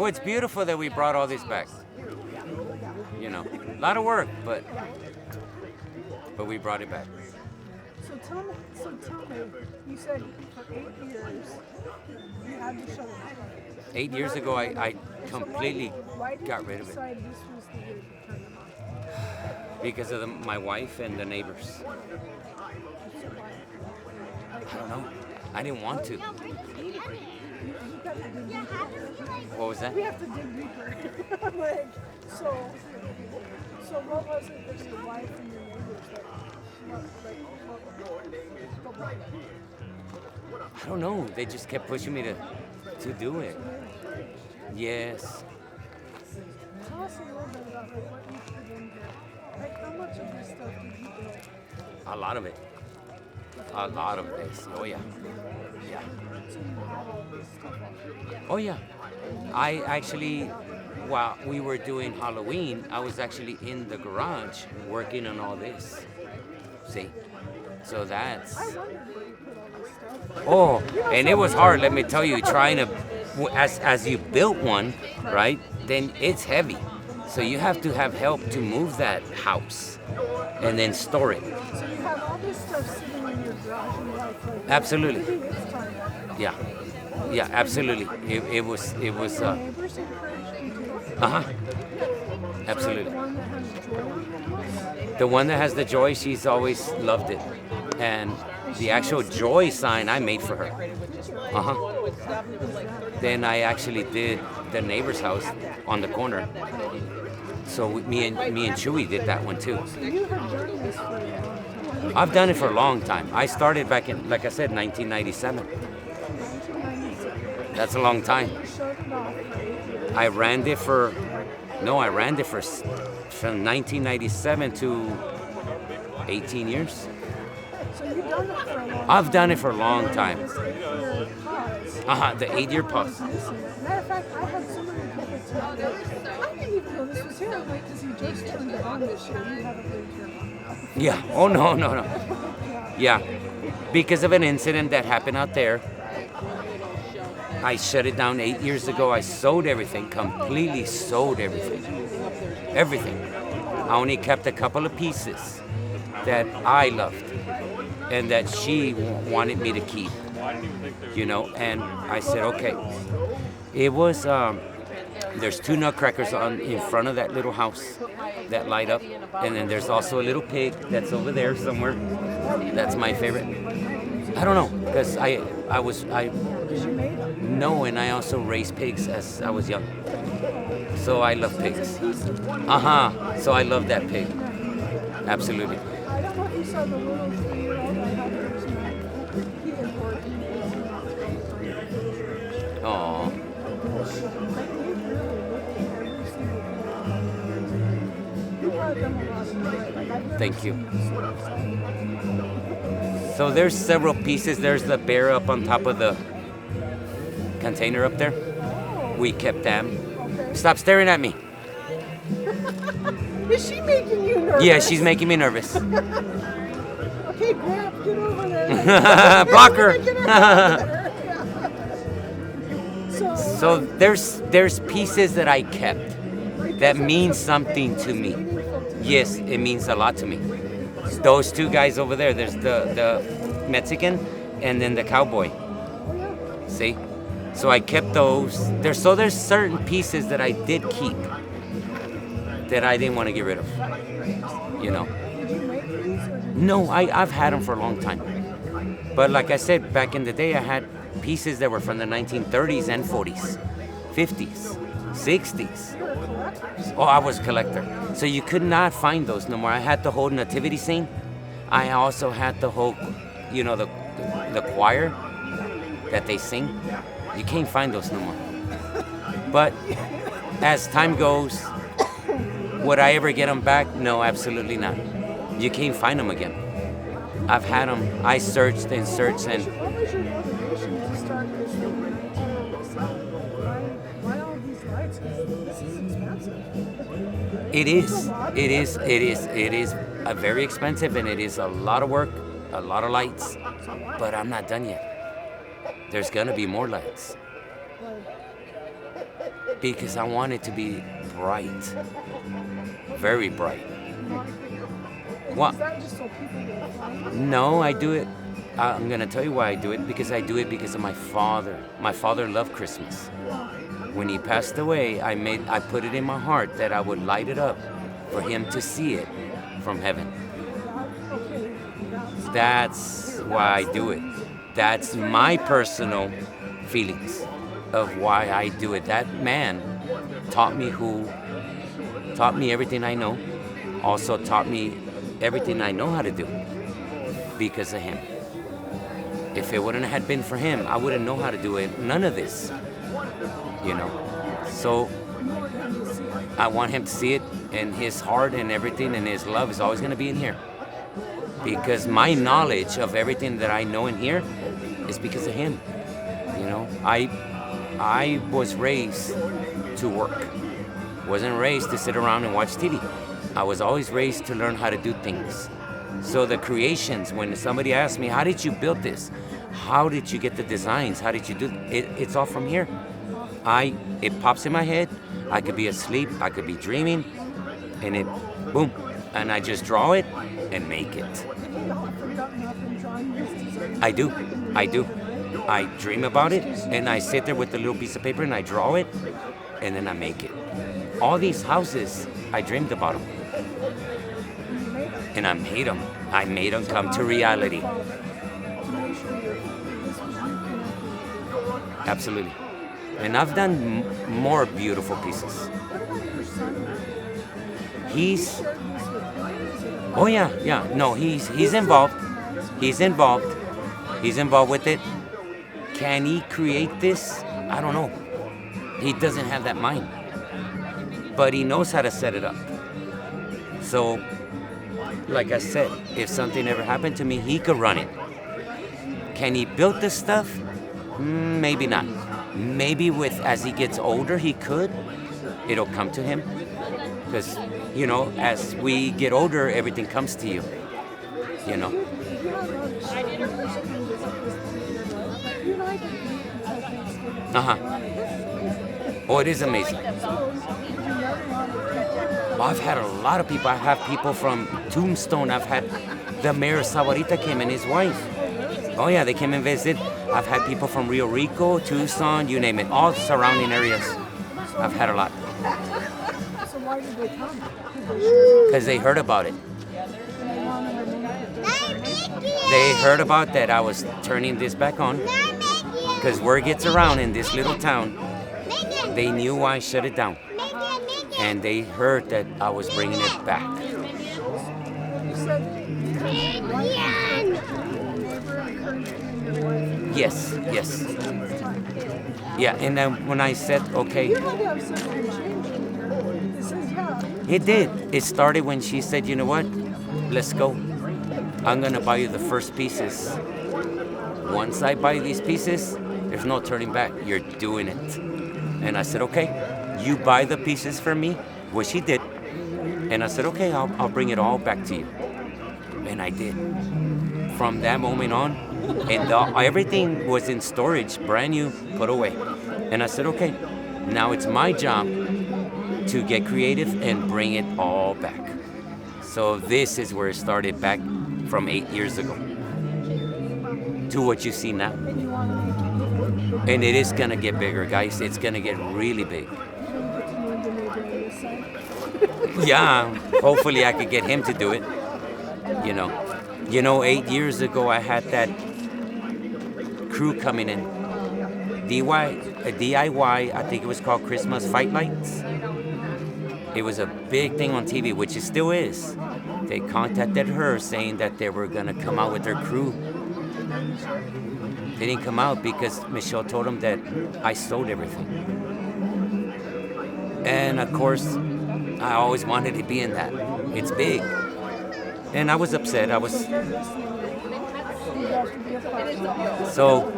Well, it's beautiful that we brought all this back. You know, a lot of work, but we brought it back. So tell me, you said for 8 years you had to shut it down. 8 years ago, I So completely why did got you rid of it decide this was the year to turn it on? because of my wife and the neighbors. I don't know. I didn't want to. You got to dig deeper. What was that? We have to dig deeper. Like, so what was it that your wife and your neighbors I don't know. They just kept pushing me to do it. Yes. Tell us a little bit about like what you put into it. Like how much of this stuff did you build? A lot of it. A lot of this. Oh yeah. Yeah. So you have all this stuff on. Oh yeah. I actually, while we were doing Halloween, I was actually in the garage working on all this. See? So that's. I wondered where you put all this stuff. Oh, and it was hard. Let me tell you, trying to, as you built one, right? Then it's heavy, so you have to have help to move that house, and then store it. So you have all this stuff sitting in your garage and you're like Absolutely. maybe it's time. Yeah, yeah, absolutely. It was. Neighbors encouraged you to. Absolutely. The one that has joy on it. The one that has the joy, she's always loved it, and the actual joy sign I made for her. Then I actually did the neighbor's house on the corner. So me and Chewy did that one too. You have done this for a long time. I've done it for a long time. I started back in, like I said, 1997. That's a long time. Shut it off for 8 years. I ran it from 1997 to 18 years. So you've done it for a long time. I've done it for a long time. This 8-year pause. The 8-year pause. Matter of fact, I had so many people tell me, I didn't even know this was here. I'm like, because you just turned it on this year. You haven't really turned it on. Yeah. Oh, no. Yeah. Because of an incident that happened out there, I shut it down 8 years ago. I sold everything, completely sold everything. Everything. I only kept a couple of pieces that I loved and that she wanted me to keep, you know, and I said, okay. It was, there's 2 nutcrackers in front of that little house that light up, and then there's also a little pig that's over there somewhere. That's my favorite. I don't know, because no, and I also raised pigs as I was young. So I love pigs. So I love that pig. Absolutely. I don't know if you saw the little 3-year-old I had first night. He is working. Oh, Like, we really looked at every single thing. You brought them a lot of joy. Like, I've never thank you. seen you so excited. So there's several pieces. There's the bear up on top of the container up there. We kept them. Okay. Stop staring at me. Is she making you nervous? Yeah, she's making me nervous. Okay, Grab, get over there. Block her. Get out of there. Yeah. So there's pieces that I kept that mean something to me. Yes, it means a lot to me. Those 2 guys over there, there's the Mexican and then the cowboy. See? So I kept those. There's certain pieces that I did keep that I didn't want to get rid of. You know? Did you make these? Or did No, I've had them for a long time. But like I said, back in the day, I had pieces that were from the 1930s and 40s, 50s, 60s. Oh, I was a collector. So you could not find those no more. I had the whole nativity scene. I also had the whole, you know, the choir that they sing. You can't find those no more. But as time goes, would I ever get them back? No, absolutely not. You can't find them again. I've had them. I searched and searched and. What was your motivation to start this thing in 1997? Why all these lights? 'Cause this is expensive. It is very expensive, and it is a lot of work, a lot of lights, but I'm not done yet. There's gonna be more lights. Because I want it to be bright, very bright. What? Is that just so people will find it? No, I do it. I'm gonna tell you why I do it. Because I do it because of my father. My father loved Christmas. When he passed away, I put it in my heart that I would light it up for him to see it from heaven. Okay, That's why I do it. That's my personal feelings of why I do it. That man taught me everything I know. Also taught me everything I know how to do because of him. If it wouldn't have been for him, I wouldn't know how to do it. None of this, you know. So I want him to see it, and his heart and everything and his love is always going to be in here. Because my knowledge of everything that I know in here is because of him. You know, I was raised to work. Wasn't raised to sit around and watch TV. I was always raised to learn how to do things. So the creations, when somebody asks me, how did you build this? How did you get the designs? How did you do it? It's all from here. It pops in my head. I could be asleep, I could be dreaming, and it, boom, and I just draw it and make it. I do. I dream about it, and I sit there with a little piece of paper and I draw it, and then I make it. All these houses, I dreamed about them. And I made them. I made them come to reality. Absolutely. And I've done more beautiful pieces. Oh yeah. No, he's involved. He's involved with it. Can he create this? I don't know. He doesn't have that mind. But he knows how to set it up. So, like I said, if something ever happened to me, he could run it. Can he build this stuff? Maybe not. Maybe as he gets older, he could. It'll come to him. Because, you know, as we get older, everything comes to you. You know? Oh, it is amazing. Well, I've had a lot of people. I have people from Tombstone. I've had the mayor Sawarita came and his wife. Oh yeah, they came and visited. I've had people from Rio Rico, Tucson, you name it, all surrounding areas. I've had a lot. So why did they come? Because they heard about it. They heard about that I was turning this back on. Because word gets around in this little town, they knew I shut it down. And they heard that I was bringing it back. Yes. Yeah, and then when I said, okay, it did. It started when she said, you know what, let's go. I'm going to buy you the first pieces. Once I buy these pieces, there's no turning back. You're doing it. And I said, okay. You buy the pieces for me, which he did. And I said, okay, I'll bring it all back to you. And I did. From that moment on, and everything was in storage, brand new, put away. And I said, okay, now it's my job to get creative and bring it all back. So this is where it started back from 8 years ago to what you see now. And it is gonna get bigger, guys. It's gonna get really big. Yeah, hopefully I could get him to do it. You know, 8 years ago I had that crew coming in. DIY, I think it was called Christmas Fight Lights. It was a big thing on TV, which it still is. They contacted her saying that they were gonna come out with their crew. They didn't come out because Michelle told them that I sold everything. And of course, I always wanted to be in that. It's big. And I was upset. So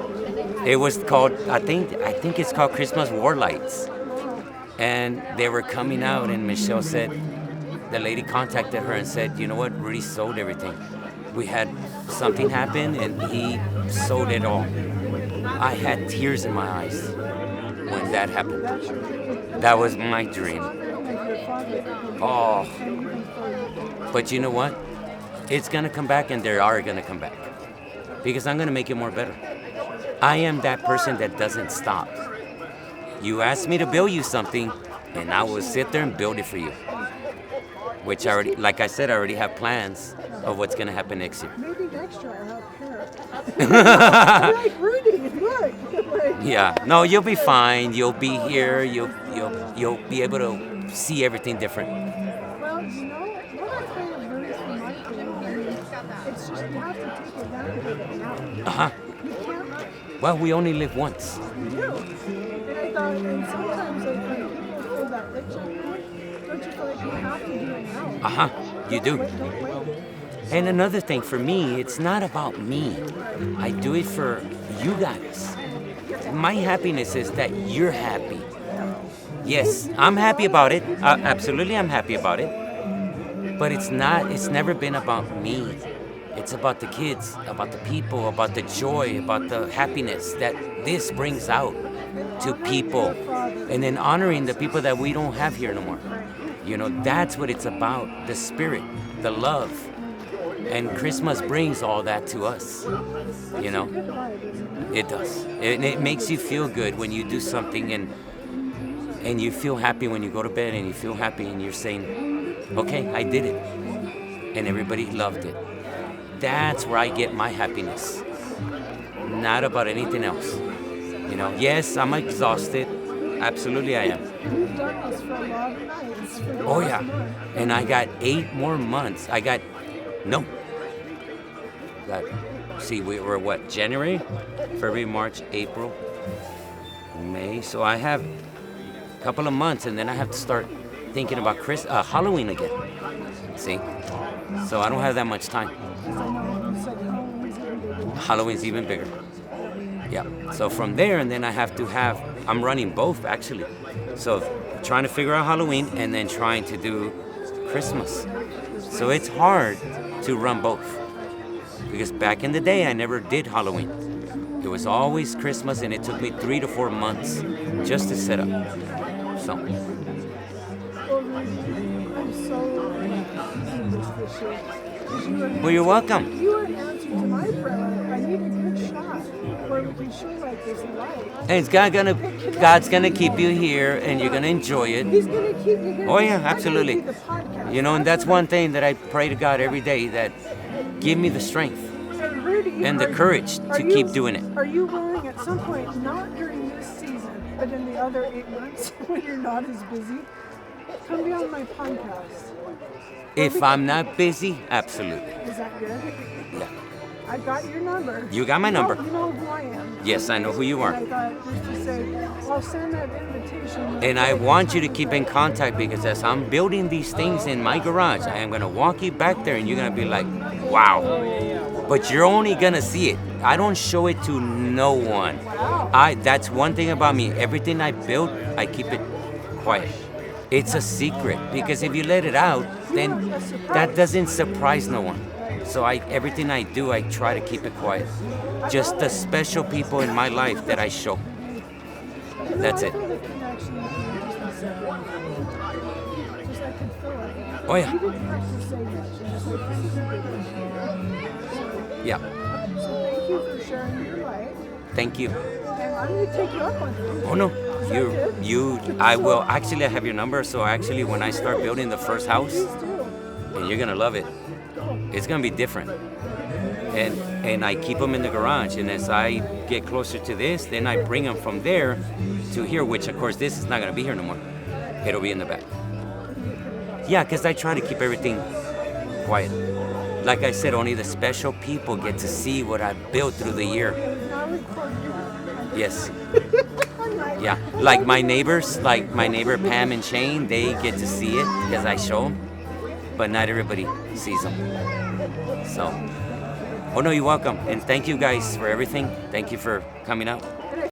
it was called, I think it's called Christmas War Lights. And they were coming out, and Michelle said, the lady contacted her and said, you know what, Rudy sold everything. We had something happen and he sold it all. I had tears in my eyes when that happened. That was my dream. Oh, but you know what? It's gonna come back, and they are gonna come back because I'm gonna make it more better. I am that person that doesn't stop. You ask me to build you something, and I will sit there and build it for you. Which I already, like I said, I already have plans of what's gonna happen next year. Maybe next year I'll have hair. You're like Rudy, look. Yeah, no, you'll be fine. You'll be here. You'll be able to see everything different. Well, you know, what I kind of learned from my family, it's just you have to take advantage of it now. Uh-huh. You can't. Well, we only live once. You do. And I thought, and sometimes like, when people feel that itch on you, don't you feel like you have to do it now? Uh-huh, you do. Don't wait. And another thing for me, it's not about me. I do it for you guys. My happiness is that you're happy. Yes, I'm happy about it. Absolutely, I'm happy about it. But it's never been about me. It's about the kids, about the people, about the joy, about the happiness that this brings out to people. And then honoring the people that we don't have here no more. You know, that's what it's about. The spirit, the love. And Christmas brings all that to us. You know, it does. It makes you feel good when you do something, and you feel happy when you go to bed, and you feel happy and you're saying, okay, I did it. And everybody loved it. That's where I get my happiness. Not about anything else. You know, yes, I'm exhausted. Absolutely I am. You've done this for a lot of nights. Oh yeah. And I got 8 more months. See, we were what? January, February, March, April, May. So I have a couple of months, and then I have to start thinking about Halloween again. See? So I don't have that much time. Halloween's even bigger. Yeah. So from there, and then I have to I'm running both actually. So trying to figure out Halloween and then trying to do Christmas. So it's hard to run both. Because back in the day, I never did Halloween. It was always Christmas, and it took me 3 to 4 months just to set up. So. I'm so this year. Well, you're welcome. You are an answer to my prayer. I need a good shot where we can show like this light. And God's gonna keep you here, and you're gonna enjoy it. He's gonna keep you here. Oh yeah, absolutely. You know, and that's one thing that I pray to God every day, that give me the strength and the courage to keep doing it. Are you willing at some point, not during this season, but in the other 8 months when you're not as busy, come be on my podcast? If I'm not busy, absolutely. Is that good? Yeah. I got your number. You got my number. You know who I am. Yes, I know who you are. And I thought just to say, I'll send that invitation. And I want you to keep in contact, because as I'm building these things in my garage, I am going to walk you back there and you're going to be like, wow. But you're only going to see it. I don't show it to no one. That's one thing about me. Everything I build, I keep it quiet. It's a secret, because if you let it out, then that doesn't surprise no one. So everything I do, I try to keep it quiet. Just the special people in my life that I show. That's it. Oh yeah. Yeah. So thank you for sharing your life. Thank you. And I'm going to take you up on it. Oh no. I will. Actually, I have your number, so actually when I start building the first house, and you're going to love it, it's going to be different. And I keep them in the garage, and as I get closer to this, then I bring them from there to here, which of course this is not going to be here no more. It'll be in the back. Yeah, because I try to keep everything quiet. Like I said, only the special people get to see what I built through the year. Yes. Yeah, like my neighbors, like my neighbor Pam and Shane, they get to see it because I show them, but not everybody sees them. So, oh no, you're welcome. And thank you guys for everything. Thank you for coming out.